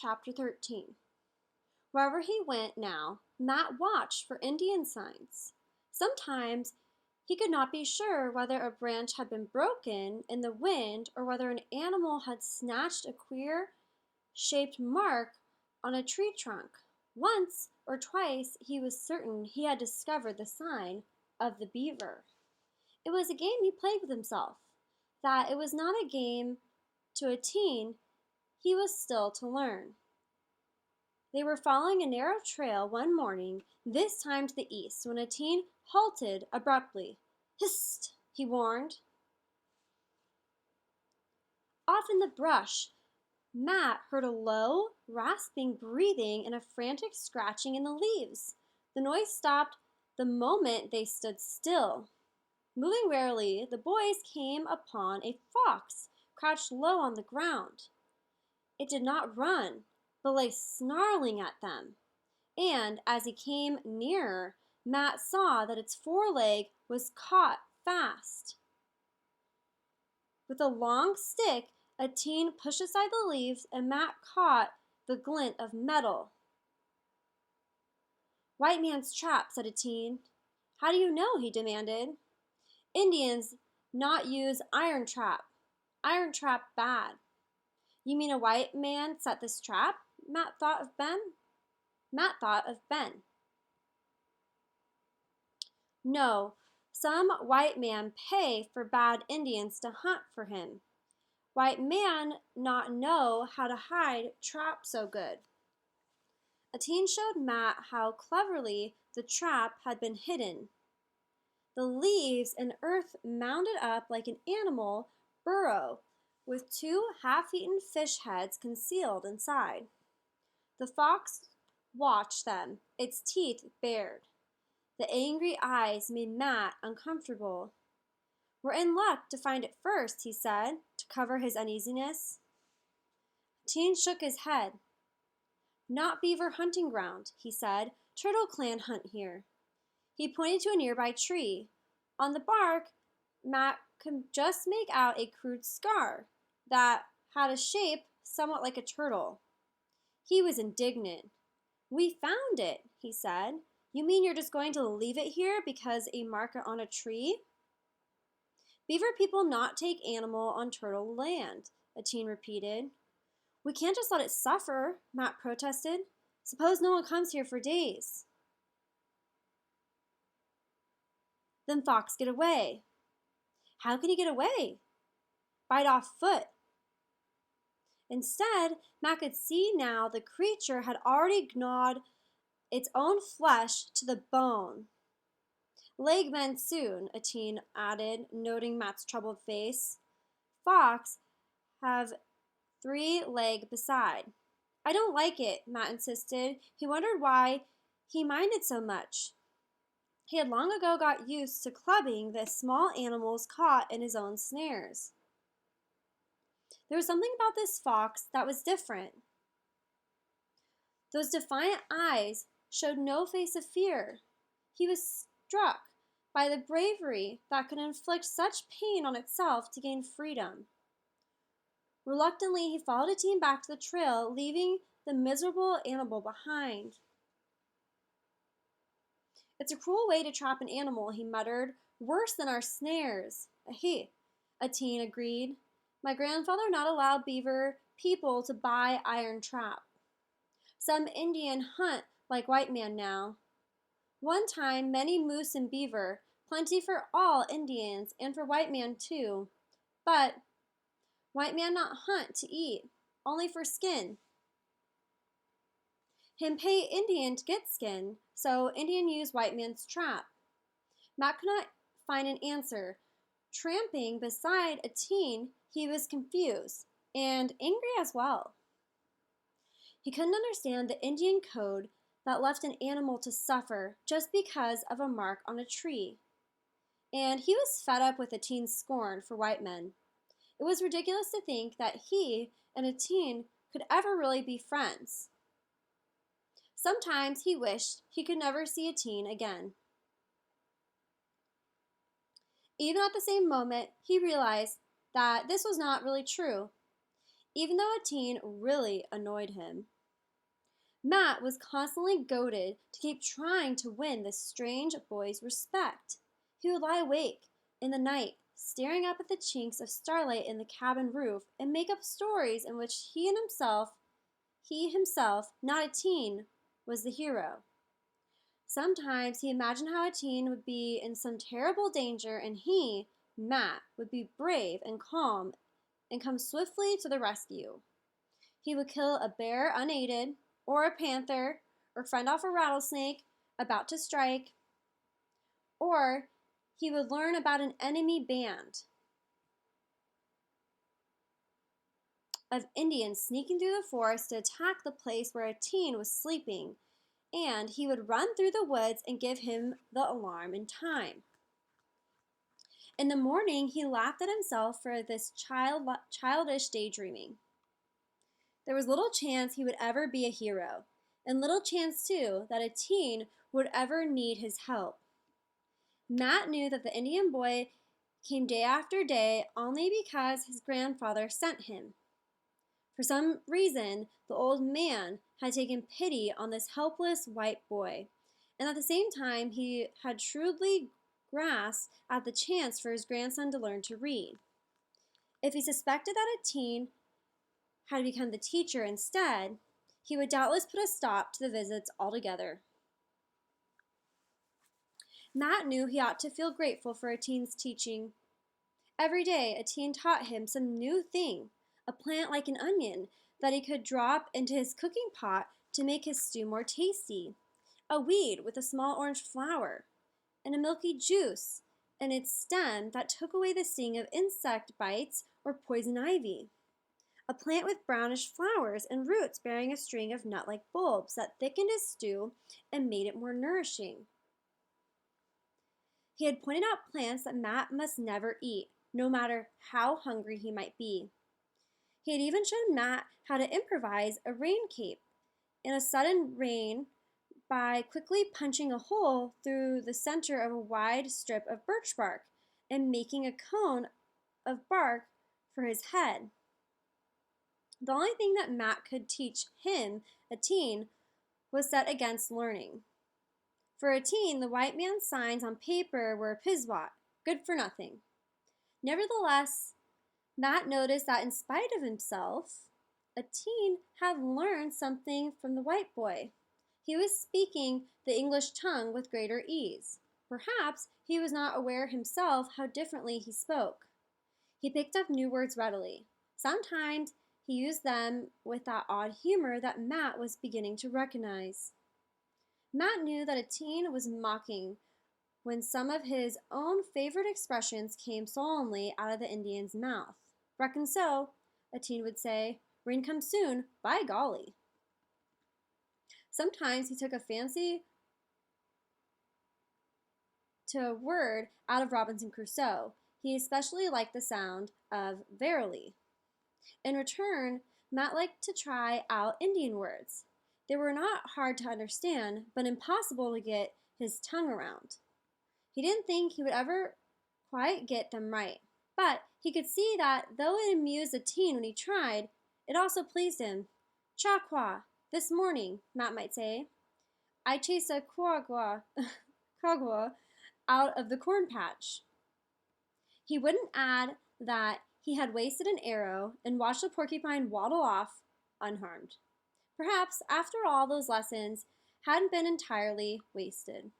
Chapter 13. Wherever he went now, Matt watched for Indian signs. Sometimes he could not be sure whether a branch had been broken in the wind or whether an animal had snatched a queer shaped mark on a tree trunk. Once or twice he was certain he had discovered the sign of the beaver. It was a game he played with himself, that it was not a game to a teen he was still to learn. They were following a narrow trail one morning, this time to the east, when a teen halted abruptly. "Hist!" he warned. Off in the brush, Matt heard a low, rasping breathing and a frantic scratching in the leaves. The noise stopped the moment they stood still. Moving warily, the boys came upon a fox crouched low on the ground. It did not run, but lay snarling at them. And as he came nearer, Matt saw that its foreleg was caught fast. With a long stick, a teen pushed aside the leaves, and Matt caught the glint of metal. "White man's trap," said a teen. "How do you know?" he demanded. "Indians not use iron trap. Iron trap bad." "You mean a white man set this trap?" Matt thought of Ben. "No, some white man pay for bad Indians to hunt for him. White man not know how to hide trap so good." A teen showed Matt how cleverly the trap had been hidden. The leaves and earth mounded up like an animal burrow, with two half-eaten fish heads concealed inside. The fox watched them, its teeth bared. The angry eyes made Matt uncomfortable. "We're in luck to find it first," he said, to cover his uneasiness. Teen shook his head. "Not beaver hunting ground," he said. "Turtle clan hunt here." He pointed to a nearby tree. On the bark, Matt could just make out a crude scar that had a shape somewhat like a turtle. He was indignant. "We found it," he said. "You mean you're just going to leave it here because a mark on a tree?" "Beaver people not take animal on turtle land," a teen repeated. "We can't just let it suffer," Matt protested. "Suppose no one comes here for days." "Then fox get away." "How can he get away?" "Bite off foot." Instead, Matt could see now the creature had already gnawed its own flesh to the bone. "Leg mend soon," a teen added, noting Matt's troubled face. "Fox have 3 leg beside." "I don't like it," Matt insisted. He wondered why he minded so much. He had long ago got used to clubbing the small animals caught in his own snares. There was something about this fox that was different. Those defiant eyes showed no face of fear. He was struck by the bravery that could inflict such pain on itself to gain freedom. Reluctantly, he followed a teen back to the trail, leaving the miserable animal behind. "It's a cruel way to trap an animal," he muttered. "Worse than our snares." "Ahe," a teen agreed. "My grandfather not allowed beaver people to buy iron trap. Some Indian hunt like white man now. One time many moose and beaver, plenty for all Indians and for white man too. But white man not hunt to eat, only for skin. Him pay Indian to get skin, so Indian use white man's trap." Matt could not find an answer. Tramping beside a teen, he was confused and angry as well. He couldn't understand the Indian code that left an animal to suffer just because of a mark on a tree. And he was fed up with a teen's scorn for white men. It was ridiculous to think that he and a teen could ever really be friends. Sometimes he wished he could never see a teen again. Even at the same moment, he realized that this was not really true. even though a teen really annoyed him. Matt was constantly goaded to keep trying to win this strange boy's respect. He would lie awake in the night, staring up at the chinks of starlight in the cabin roof, and make up stories in which he himself, not a teen, was the hero. Sometimes he imagined how a teen would be in some terrible danger and he, Matt, would be brave and calm and come swiftly to the rescue. He would kill a bear unaided, or a panther, or fend off a rattlesnake about to strike, or he would learn about an enemy band of Indians sneaking through the forest to attack the place where a teen was sleeping, and he would run through the woods and give him the alarm in time. In the morning, he laughed at himself for this childish daydreaming. There was little chance he would ever be a hero, and little chance, too, that a teen would ever need his help. Matt knew that the Indian boy came day after day only because his grandfather sent him. For some reason, the old man had taken pity on this helpless white boy, and at the same time, he had shrewdly grasped at the chance for his grandson to learn to read. If he suspected that a teen had become the teacher instead, he would doubtless put a stop to the visits altogether. Matt knew he ought to feel grateful for a teen's teaching. Every day, a teen taught him some new thing, a plant like an onion that he could drop into his cooking pot to make his stew more tasty, a weed with a small orange flower, and a milky juice in its stem that took away the sting of insect bites or poison ivy, a plant with brownish flowers and roots bearing a string of nut-like bulbs that thickened his stew and made it more nourishing. He had pointed out plants that Matt must never eat, no matter how hungry he might be. He had even shown Matt how to improvise a rain cape in a sudden rain by quickly punching a hole through the center of a wide strip of birch bark and making a cone of bark for his head. The only thing that Matt could teach him, a teen, was set against learning. For a teen, the white man's signs on paper were piswat, good for nothing. Nevertheless, Matt noticed that in spite of himself, a teen had learned something from the white boy. He was speaking the English tongue with greater ease. Perhaps he was not aware himself how differently he spoke. He picked up new words readily. Sometimes he used them with that odd humor that Matt was beginning to recognize. Matt knew that a teen was mocking when some of his own favorite expressions came solemnly out of the Indian's mouth. "Reckon so," a teen would say. "Rain comes soon, by golly." Sometimes he took a fancy to a word out of Robinson Crusoe. He especially liked the sound of verily. In return, Matt liked to try out Indian words. They were not hard to understand, but impossible to get his tongue around. He didn't think he would ever quite get them right, but he could see that though it amused the teen when he tried, it also pleased him. "Cha-qua, this morning," Matt might say. "I chased a quagua out of the corn patch." He wouldn't add that he had wasted an arrow and watched the porcupine waddle off unharmed. Perhaps, after all, those lessons hadn't been entirely wasted.